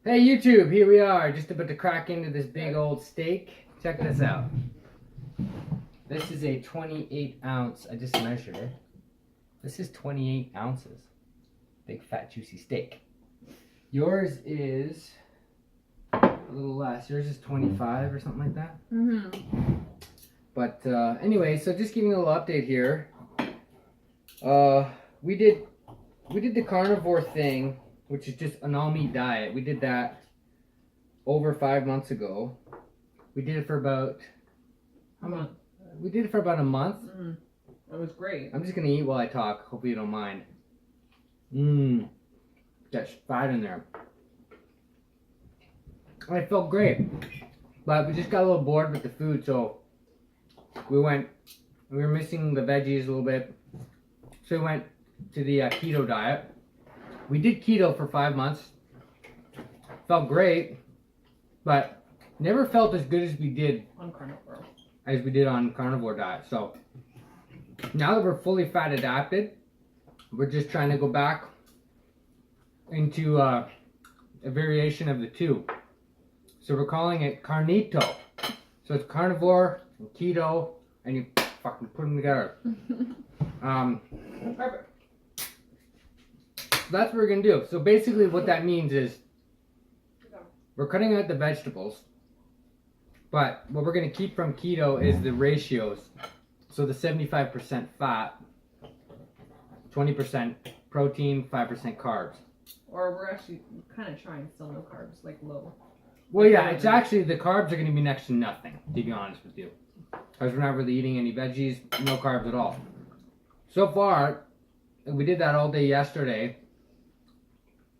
Hey YouTube, here we are, just about to crack into this big old steak. Check this out. This is a 28 ounce, I just measured it. This is 28 ounces. Big fat juicy steak. Yours is a little less. Yours is 25 or something like that. But anyway, so just giving you a little update here. We did the carnivore thing, which is just an all-meat diet. We did that over 5 months ago. We did it for about a month. We did it for about a month. It was great. I'm just gonna eat while I talk. Hopefully you don't mind. Got fat in there. It felt great, but we just got a little bored with the food, so we were missing the veggies a little bit, so we went to the keto diet. We did keto for 5 months. Felt great, but never felt as good as we did on carnivore. On carnivore diet. So now that we're fully fat adapted, we're just trying to go back into a variation of the two. So we're calling it Karneto. So it's carnivore and keto, and you fucking put them together. Perfect. So that's what we're gonna do. So basically what that means is we're cutting out the vegetables, but what we're gonna keep from keto is the ratios. So the 75% fat, 20% protein, 5% carbs. Or we're actually kind of trying still no carbs, like low. Well, yeah, it's actually, the carbs are gonna be next to nothing, to be honest with you. Because we're not really eating any veggies, no carbs at all. So far, we did that all day yesterday.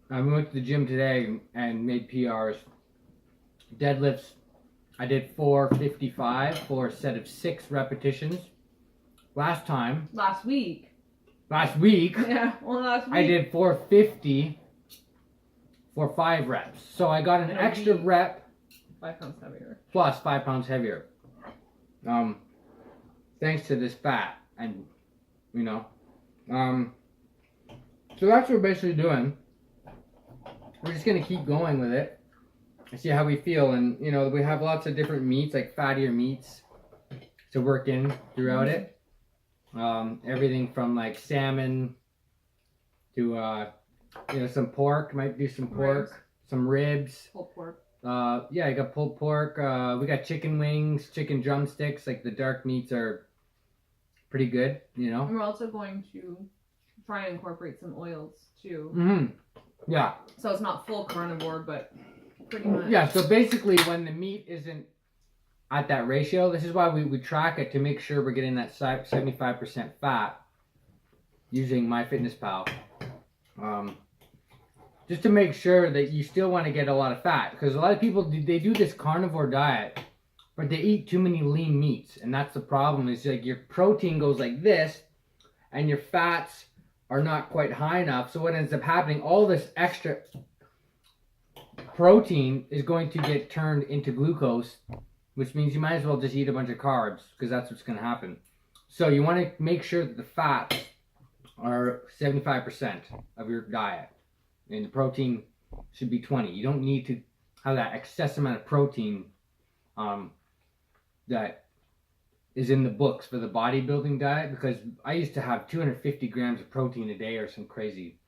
We went to the gym today and made PRs. Deadlifts, I did 455 for a set of 6 repetitions. Last week. Yeah, well, last week. I did 450 for 5 reps. So I got an extra rep. 5 pounds heavier. Plus 5 pounds heavier. Thanks to this fat. And, you know. So that's what we're basically doing. We're just going to keep going with it and see how we feel. And, you know, we have lots of different meats, like fattier meats, to work in throughout it. Everything from, like, salmon to, you know, some pork. Might do some pork. Some ribs. Pulled pork. Yeah, I got pulled pork. We got chicken wings, chicken drumsticks. Like, the dark meats are pretty good, you know. And we're also going to try and incorporate some oils, too. Yeah. So it's not full carnivore, but pretty much. Yeah, so basically when the meat isn't at that ratio, this is why we track it to make sure we're getting that 75% fat using MyFitnessPal. Just to make sure that you still want to get a lot of fat. Because a lot of people, they do this carnivore diet, but they eat too many lean meats. And that's the problem. Is like your protein goes like this, and your fats are not quite high enough. So what ends up happening, all this extra protein is going to get turned into glucose, which means you might as well just eat a bunch of carbs, because that's what's going to happen. So you want to make sure that the fats are 75% of your diet, and the protein should be 20. You don't need to have that excess amount of protein that is in the books for the bodybuilding diet, because I used to have 250 grams of protein a day or some crazy,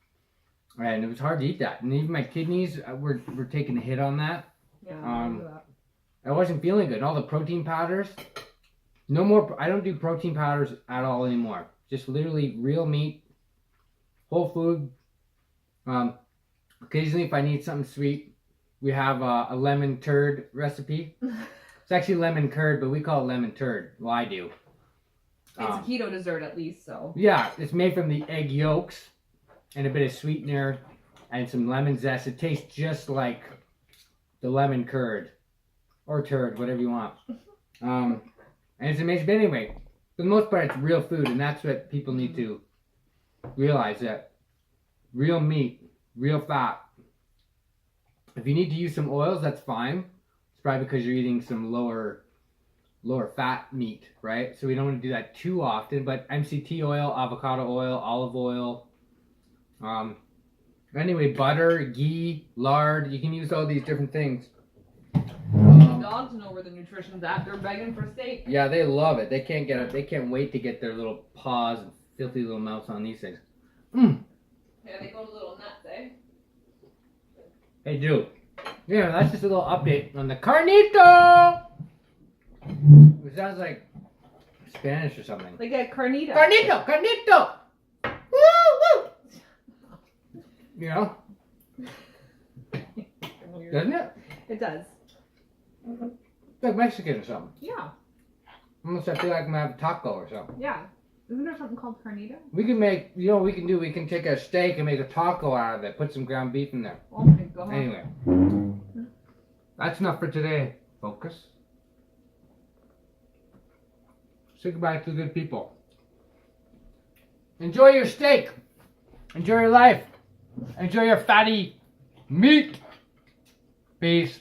and it was hard to eat that. And even my kidneys were taking a hit on that. Yeah, I wasn't feeling good. And all the protein powders, no more. I don't do protein powders at all anymore. Just literally real meat, whole food. Occasionally, if I need something sweet, we have a lemon turd recipe. It's actually lemon curd, but we call it lemon turd. Well, I do. It's a keto dessert at least, so. Yeah, it's made from the egg yolks and a bit of sweetener and some lemon zest. It tastes just like the lemon curd or turd, whatever you want. And it's amazing. But anyway, for the most part, it's real food, and that's what people need to realize, that real meat, real fat. If you need to use some oils, that's fine. It's probably because you're eating some lower fat meat, right? So we don't want to do that too often, but MCT oil, avocado oil, olive oil, Anyway, butter, ghee, lard. You can use all these different things. Dogs know where the nutrition's at. They're begging for steak. Yeah, they love it. They can't get it. They can't wait to get their little paws and filthy little mouths on these things. Mmm. Yeah, they go to little nuts, eh? Hey, dude. Yeah, that's just a little update on the Karneto. It sounds like Spanish or something. Like a carnita. Karneto, Karneto. Woo, woo. You know, doesn't it? It does. It's like Mexican or something. Yeah. Almost I feel like I'm gonna have a taco or something. Yeah. Isn't there something called carnita? We can make, you know what we can do? We can take a steak and make a taco out of it. Put some ground beef in there. Oh my god. Anyway. That's enough for today, focus. Say goodbye to the good people. Enjoy your steak. Enjoy your life. Enjoy your fatty meat. Peace.